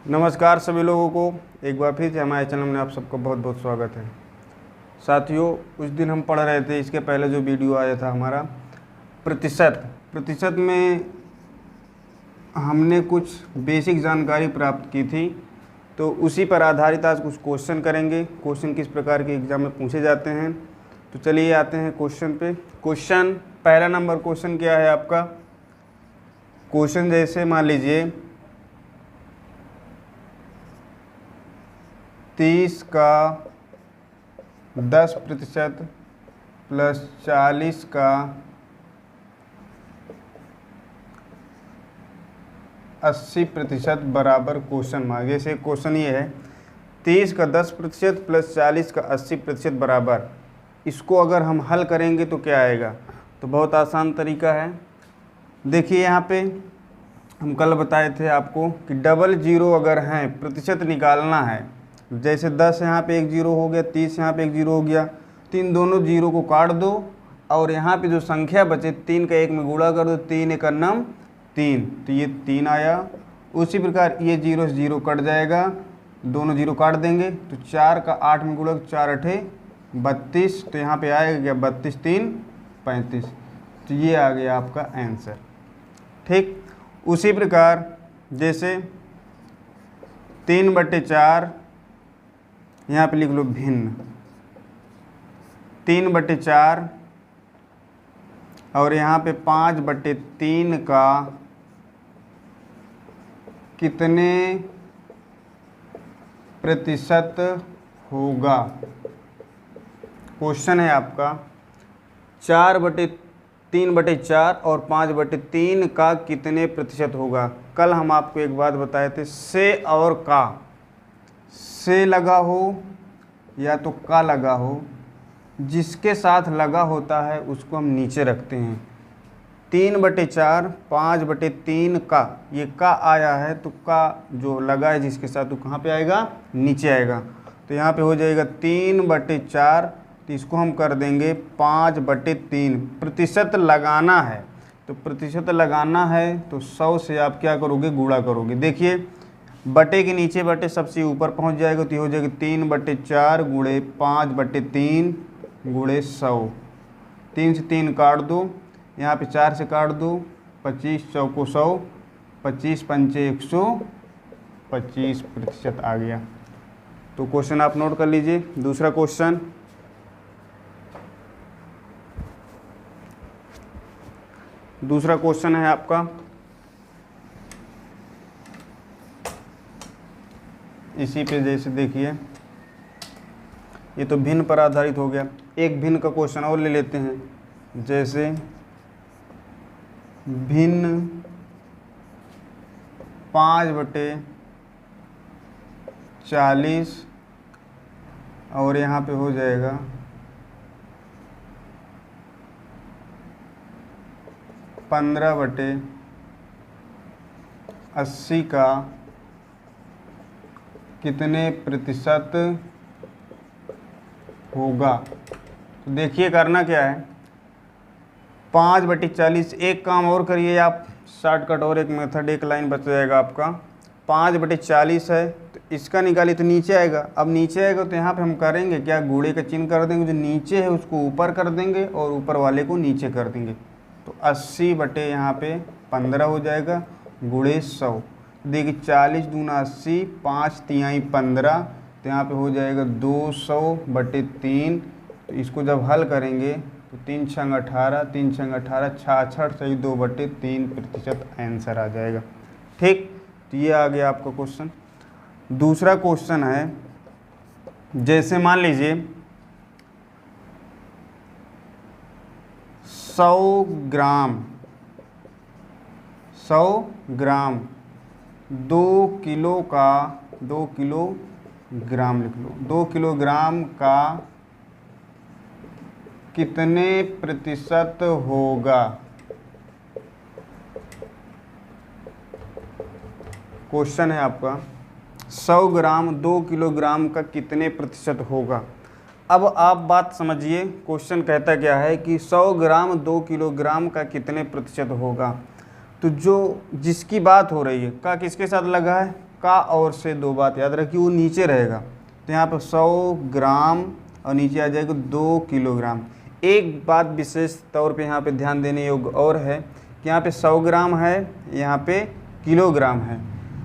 नमस्कार सभी लोगों को, एक बार फिर से हमारे चैनल में आप सबका बहुत बहुत स्वागत है। साथियों, उस दिन हम पढ़ रहे थे, इसके पहले जो वीडियो आया था हमारा प्रतिशत में हमने कुछ बेसिक जानकारी प्राप्त की थी, तो उसी पर आधारित आज कुछ क्वेश्चन करेंगे। क्वेश्चन किस प्रकार के एग्ज़ाम में पूछे जाते हैं, तो चलिए आते हैं क्वेश्चन पे। क्वेश्चन पहला नंबर क्वेश्चन क्या है आपका। क्वेश्चन जैसे मान लीजिए 30 का 10% प्लस 40 का 80% बराबर क्वेश्चन मार्क। जैसे क्वेश्चन ये है 30 का 10% प्लस 40 का 80% बराबर, इसको अगर हम हल करेंगे तो क्या आएगा। तो बहुत आसान तरीका है। देखिए यहाँ पे हम कल बताए थे आपको कि डबल जीरो अगर हैं, प्रतिशत निकालना है। जैसे 10 यहाँ पे एक जीरो हो गया, 30 यहाँ पे एक जीरो हो गया, तो इन दोनों जीरो को काट दो और यहाँ पे जो संख्या बचे 3 का 1 में गुणा कर दो। 3 एक नम 3, तो ये 3 आया। उसी प्रकार ये जीरो से जीरो कट जाएगा, दोनों जीरो काट देंगे तो 4 का 8 में गुणा, 4 अठे 32, तो यहाँ पे आएगा क्या 32 3 35, तो ये आ गया आपका आंसर। ठीक, उसी प्रकार जैसे 3/4 यहाँ पे लिख लो भिन्न, 3/4 और यहाँ पे 5/3 का कितने प्रतिशत होगा। क्वेश्चन है आपका 3/4 और 5/3 का कितने प्रतिशत होगा। कल हम आपको एक बात बताए थे, से और का, से लगा हो या तो का लगा हो, जिसके साथ लगा होता है उसको हम नीचे रखते हैं। 3/4 5/3 का, ये का आया है तो का जो लगा है जिसके साथ, तो कहाँ पे आएगा, नीचे आएगा। तो यहाँ पे हो जाएगा 3/4, तो इसको हम कर देंगे 5/3। प्रतिशत लगाना है, तो प्रतिशत लगाना है तो 100 से आप क्या करोगे, गुणा करोगे। देखिए बटे के नीचे बटे सबसे ऊपर पहुंच जाएगा, तो ये हो जाएगा 3/4 गुणे 5/3 गुणे 100। 3 से 3 काट दो, यहाँ पे 4 से काट दो, 25 चौको 100, 25 पंचे 125 प्रतिशत आ गया। तो क्वेश्चन आप नोट कर लीजिए। दूसरा क्वेश्चन, दूसरा क्वेश्चन है आपका इसी पे। जैसे देखिए ये तो भिन्न पर आधारित हो गया, एक भिन्न का क्वेश्चन और ले लेते हैं। जैसे भिन्न 5/40 और यहाँ पे हो जाएगा 15/80 का कितने प्रतिशत होगा। तो देखिए करना क्या है, 5/40, एक काम और करिए आप, शॉर्टकट और एक मेथड, एक लाइन बच जाएगा आपका। 5/40 है तो इसका निकालिए तो नीचे आएगा। अब नीचे आएगा तो यहाँ पे हम करेंगे क्या, गुणे का चिन्ह कर देंगे, जो नीचे है उसको ऊपर कर देंगे और ऊपर वाले को नीचे कर देंगे। तो 80 बटे यहाँ पे 15 हो जाएगा गुणे 100। देखिए 40 दूना 80, 5 तिहाई 15, तो यहाँ पे हो जाएगा 200/3। तो इसको जब हल करेंगे तो 3 छंग 18, 3 छंग 18, 66 सही 2/3 प्रतिशत आंसर आ जाएगा। ठीक, तो ये आ गया आपका क्वेश्चन। दूसरा क्वेश्चन है, जैसे मान लीजिए 100 ग्राम 2 किलोग्राम लिख लो, 2 किलोग्राम का कितने प्रतिशत होगा। क्वेश्चन है आपका 100 ग्राम 2 किलोग्राम का कितने प्रतिशत होगा। अब आप बात समझिए, क्वेश्चन कहता क्या है कि 100 ग्राम 2 किलोग्राम का कितने प्रतिशत होगा। तो जो जिसकी बात हो रही है का किसके साथ लगा है, का और से 2 बात याद रखिए, वो नीचे रहेगा। तो यहाँ पे 100 ग्राम और नीचे आ जाएगा 2 किलोग्राम। एक बात विशेष तौर पे यहाँ पे ध्यान देने योग्य और है कि यहाँ पे 100 ग्राम है, यहाँ पे किलोग्राम है।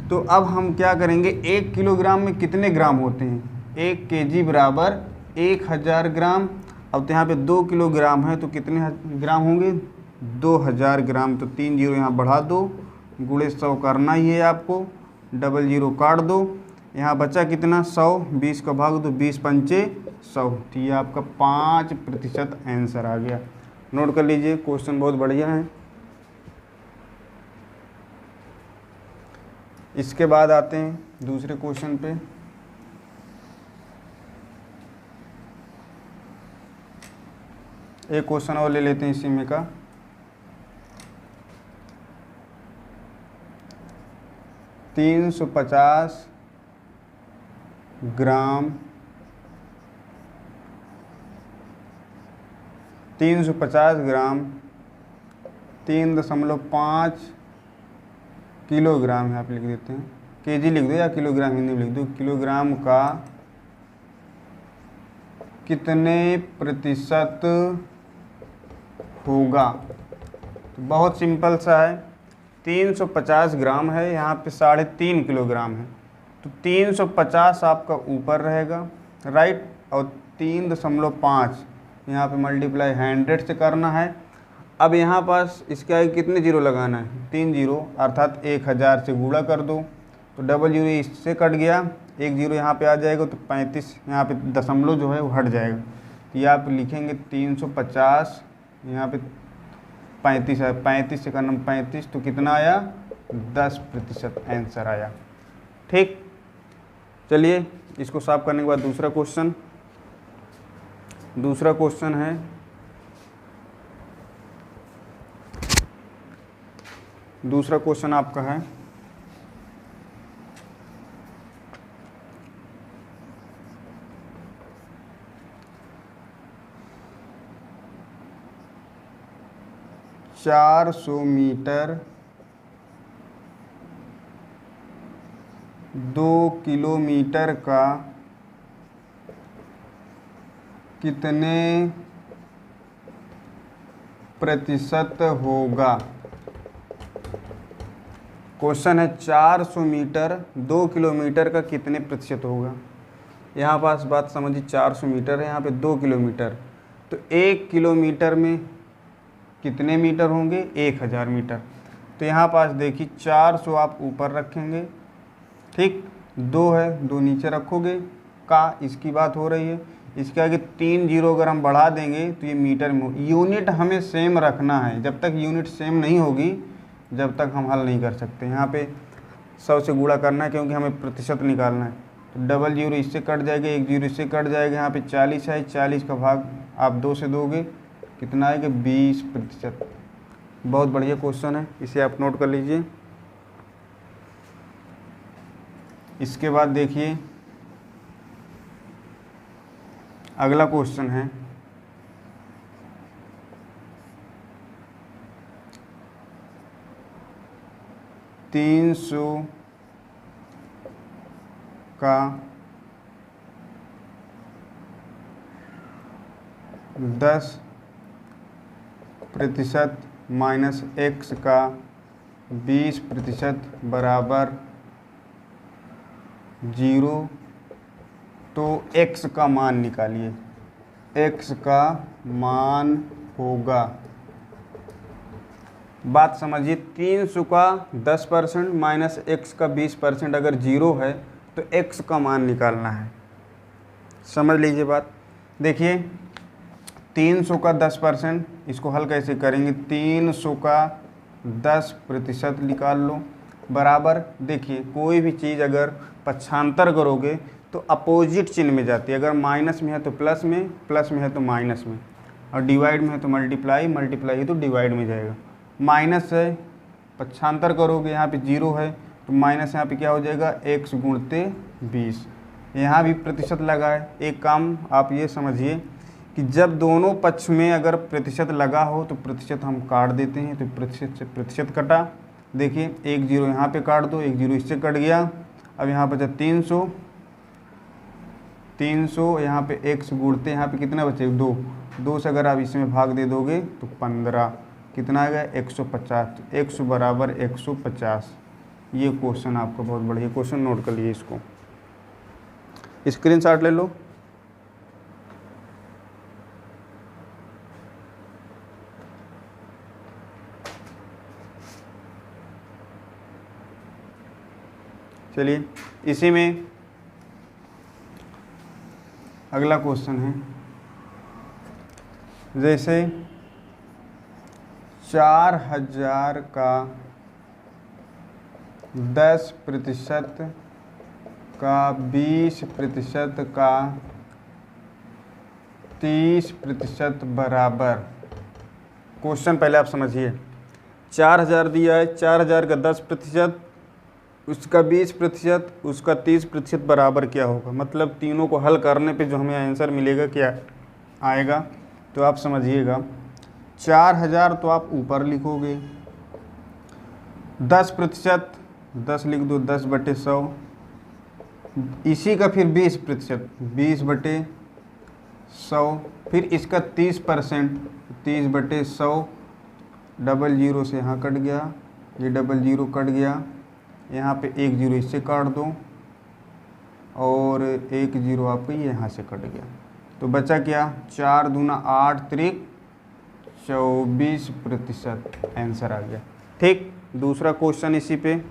तो अब हम क्या करेंगे, 1 किलोग्राम में कितने ग्राम होते हैं, 1 केजी बराबर 1000 ग्राम। अब तो यहाँ पे 2 किलोग्राम है तो कितने ग्राम होंगे, 2000 ग्राम। तो 3 जीरो यहाँ बढ़ा दो, गुणे 100 करना ही है आपको, डबल जीरो काट दो। यहाँ बचा कितना, 100, 20 का भाग दो, 20 पंचे 100। तो ये आपका 5% आंसर आ गया। नोट कर लीजिए, क्वेश्चन बहुत बढ़िया है। इसके बाद आते हैं दूसरे क्वेश्चन पे। एक क्वेश्चन और ले लेते हैं इसी में का। $350 ग्राम 3.5 किलोग्राम यहाँ पे लिख देते हैं, केजी लिख दो या किलोग्राम हिंदी में लिख दो। किलोग्राम का कितने प्रतिशत होगा। तो बहुत सिंपल सा है, 350 ग्राम है, यहाँ पे 3.5 किलोग्राम है। तो 350 आपका ऊपर रहेगा, राइट, और 3.5 यहाँ पे मल्टीप्लाई 100 से करना है। अब यहाँ पास इसके आगे कितने जीरो लगाना है, 3 जीरो, अर्थात 1000 से गुणा कर दो। तो डबल जीरो इससे कट गया, 1 जीरो यहाँ पे आ जाएगा, तो 35 यहाँ पे दशमलव जो है वो हट जाएगा। तो ये आप लिखेंगे 350, यहाँ पे 35 है, 35 से करना 35, तो कितना आया, 10% आंसर आया। ठीक, चलिए इसको साफ करने के बाद दूसरा क्वेश्चन है, दूसरा क्वेश्चन आपका है 400 मीटर 2 किलोमीटर का कितने प्रतिशत होगा। क्वेश्चन है 400 मीटर 2 किलोमीटर का कितने प्रतिशत होगा। यहाँ पास बात समझिए, 400 मीटर है, यहाँ पे 2 किलोमीटर, तो 1 किलोमीटर में कितने मीटर होंगे, 1000 मीटर। तो यहाँ पास देखिए 400 आप ऊपर रखेंगे, ठीक, 2 है, 2 नीचे रखोगे, का इसकी बात हो रही है। इसके आगे 3 जीरो अगर हम बढ़ा देंगे तो ये मीटर में, यूनिट हमें सेम रखना है। जब तक यूनिट सेम नहीं होगी जब तक हम हल नहीं कर सकते। यहाँ पे 100 से गुणा करना है क्योंकि हमें प्रतिशत निकालना है। तो डबल जीरो इससे कट जाएगा, 1 जीरो इससे कट जाएगा। यहाँ पे 40 है, 40 का भाग आप 2 से दोगे, कितना आएगा, 20%। बहुत बढ़िया क्वेश्चन है, इसे आप नोट कर लीजिए। इसके बाद देखिए अगला क्वेश्चन है 300 का 10% माइनस x का 20% बराबर 0। तो x का मान निकालिए, x का मान होगा, बात समझिए, 300 का 10% माइनस x का 20% अगर 0 है तो x का मान निकालना है। समझ लीजिए बात। देखिए 300 का 10%, इसको हल कैसे करेंगे, 300 का 10% निकाल लो, बराबर, देखिए कोई भी चीज़ अगर पक्षांतर करोगे तो अपोजिट चिन्ह में जाती है। अगर माइनस में है तो प्लस में, प्लस में है तो माइनस में, और डिवाइड में है तो मल्टीप्लाई, मल्टीप्लाई है तो डिवाइड में जाएगा। माइनस है, पक्षांतर करोगे, यहाँ पे 0 है तो माइनस यहाँ पे क्या हो जाएगा, x गुणते 20। यहाँ भी प्रतिशत लगा है। एक काम आप ये समझिए कि जब दोनों पक्ष में अगर प्रतिशत लगा हो तो प्रतिशत हम काट देते हैं। तो प्रतिशत से प्रतिशत कटा, देखिए 1 जीरो यहाँ पे काट दो, 1 जीरो इससे कट गया, अब यहाँ बचा 300, 300 यहाँ पे x गुणते यहाँ पे कितना बचे 2, 2 से अगर आप इसमें भाग दे दोगे तो 15, कितना आ गया 150, तो x बराबर 150। ये क्वेश्चन आपका बहुत बढ़िया क्वेश्चन, नोट कर लिए इसको, स्क्रीनशॉट ले लो। चलिए इसी में अगला क्वेश्चन है, जैसे 4000 का 10% का 20% का 30% बराबर। क्वेश्चन पहले आप समझिए, 4000 दिया है, 4000 का 10%, उसका 20%, उसका 30% बराबर क्या होगा। मतलब तीनों को हल करने पे जो हमें आंसर मिलेगा क्या आएगा, तो आप समझिएगा 4000 तो आप ऊपर लिखोगे, 10%, 10 लिख दो, 10/100, इसी का फिर 20%, 20/100, फिर इसका 30%, 30/100, डबल जीरो से यहाँ कट गया, ये डबल जीरो कट गया, यहाँ पे 1 जीरो इससे काट दो और 1 जीरो आपको यहाँ से कट गया, तो बचा क्या 4 दूना 8 त्रिक 24% आंसर आ गया। ठीक, दूसरा क्वेश्चन इसी पे,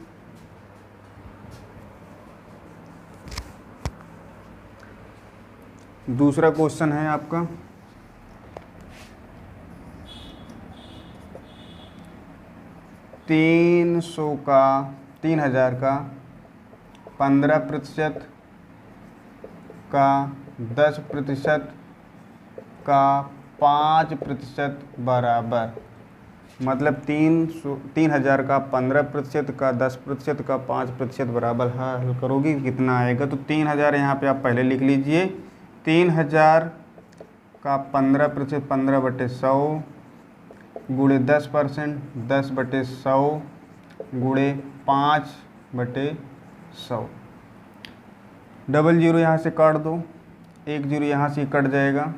दूसरा क्वेश्चन है आपका 3000 का 15% का 10% का 5% बराबर। मतलब 3000 का 15% का 10% का 5% बराबर हल करोगे कितना आएगा। तो 3000 यहाँ पे आप पहले लिख लीजिए, 3000 का 15%, 15/100 गुणे 10%, 10/100 गुणे 5/100, डबल जीरो यहाँ से काट दो, 1 जीरो यहाँ से कट जाएगा,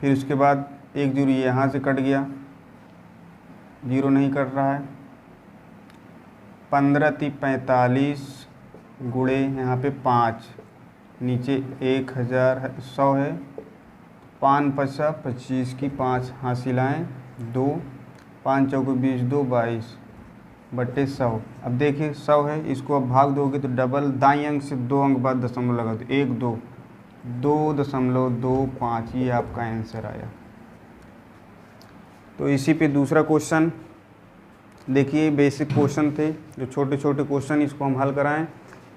फिर उसके बाद 1 जीरो यहाँ से कट गया, जीरो नहीं कट रहा है, 15 × 45 गुणे यहाँ पे 5, नीचे 1100 है, 5 × 5 = 25 की 5 हासिल आएँ 2, 5 × 4 = 20, 2 = 22/100। अब देखिए 100 है, इसको अब भाग दोगे तो डबल दाईं अंक से 2 अंक बाद दशमलव लगा दो, 1 2 2.25, ये आपका आंसर आया। तो इसी पे दूसरा क्वेश्चन देखिए, बेसिक क्वेश्चन थे जो छोटे छोटे क्वेश्चन, इसको हम हल कराएं।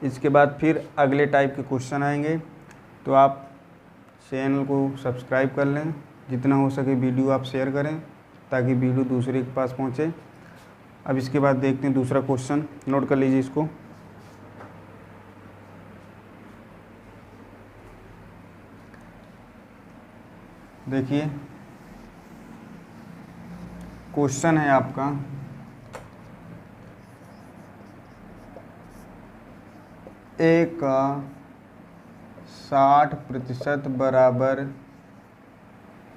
इसके बाद फिर अगले टाइप के क्वेश्चन आएंगे, तो आप चैनल को सब्सक्राइब कर लें, जितना हो सके वीडियो आप शेयर करें ताकि वीडियो दूसरे के पास पहुंचे। अब इसके बाद देखते हैं दूसरा क्वेश्चन, नोट कर लीजिए इसको। देखिए क्वेश्चन है आपका ए का 60% बराबर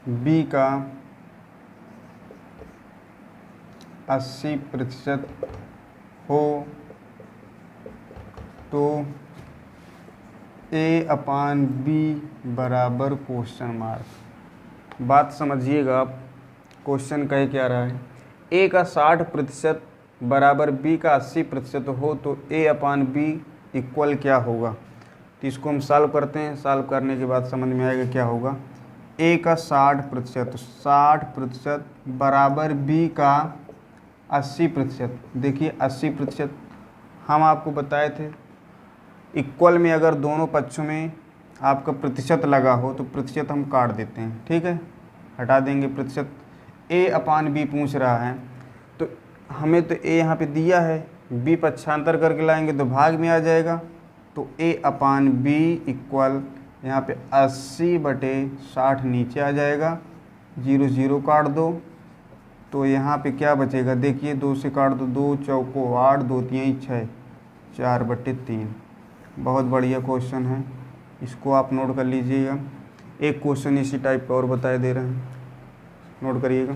बी का 80% हो तो A/B बराबर क्वेश्चन मार्क। बात समझिएगा आप, क्वेश्चन कह क्या रहा है, A का 60% बराबर B का 80% हो तो A/B इक्वल क्या होगा। तो इसको हम सॉल्व करते हैं, सॉल्व करने के बाद समझ में आएगा क्या होगा। A का 60%, तो 60% बराबर B का 80%। देखिए 80% हम आपको बताए थे, इक्वल में अगर दोनों पक्षों में आपका प्रतिशत लगा हो तो प्रतिशत हम काट देते हैं, ठीक है, हटा देंगे प्रतिशत। A/B पूछ रहा है तो हमें तो A यहाँ पे दिया है, B पक्षांतर करके लाएंगे तो भाग में आ जाएगा। तो A/B इक्वल यहाँ पे 80/60 नीचे आ जाएगा, 0 0 काट दो, तो यहाँ पे क्या बचेगा। देखिए 2 से काट दो, 2 × 4 = 8, 2 × 3 = 6, 4/3। बहुत बढ़िया क्वेश्चन है, इसको आप नोट कर लीजिएगा। एक क्वेश्चन इसी टाइप का और बताए दे रहे हैं, नोट करिएगा।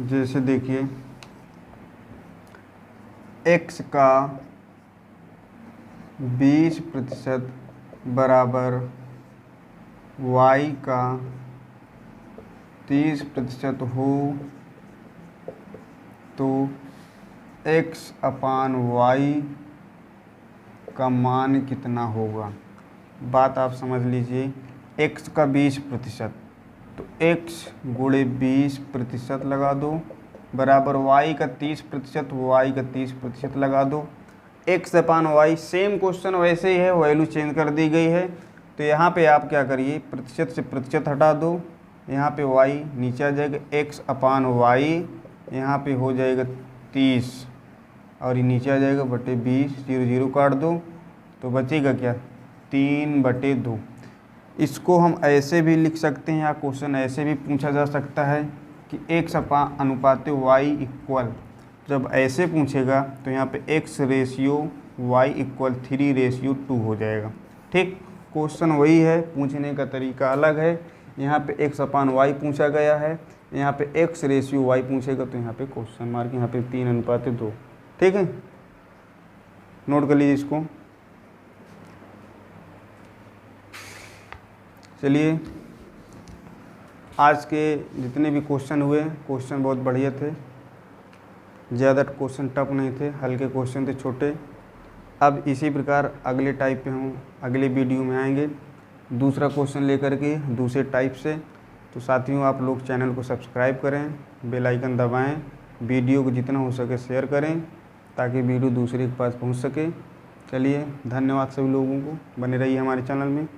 जैसे देखिए x का 20% बराबर y का 30% हो तो x/y का मान कितना होगा। बात आप समझ लीजिए, x का 20% तो x गुणे 20% लगा दो, बराबर y का 30%, y का 30% लगा दो। x/y सेम क्वेश्चन वैसे ही है, वैल्यू चेंज कर दी गई है। तो यहाँ पे आप क्या करिए, प्रतिशत से प्रतिशत हटा दो, यहाँ पे y नीचे आ जाएगा, x/y यहाँ पे हो जाएगा 30 और ये नीचे आ जाएगा बटे 20, 0 0 काट दो तो बचेगा क्या, 3/2। इसको हम ऐसे भी लिख सकते हैं या क्वेश्चन ऐसे भी पूछा जा सकता है कि x/y इक्वल, जब ऐसे पूछेगा तो यहाँ पे x/y इक्वल 3/2 हो जाएगा। ठीक, क्वेश्चन वही है, पूछने का तरीका अलग है। यहाँ पे x/y पूछा गया है, यहाँ पे x/y पूछेगा तो यहाँ पे क्वेश्चन मार्क, यहाँ पे 3:2। ठीक है, नोट कर लीजिए इसको। चलिए, आज के जितने भी क्वेश्चन हुए, क्वेश्चन बहुत बढ़िया थे, ज़्यादा क्वेश्चन टफ नहीं थे, हल्के क्वेश्चन थे, छोटे। अब इसी प्रकार अगले टाइप पे हम अगले वीडियो में आएंगे दूसरा क्वेश्चन लेकर के दूसरे टाइप से। तो साथियों, आप लोग चैनल को सब्सक्राइब करें, बेल आइकन दबाएं, वीडियो को जितना हो सके शेयर करें ताकि वीडियो दूसरे के पास पहुंच सके। चलिए, धन्यवाद सभी लोगों को, बने रहिए हमारे चैनल में।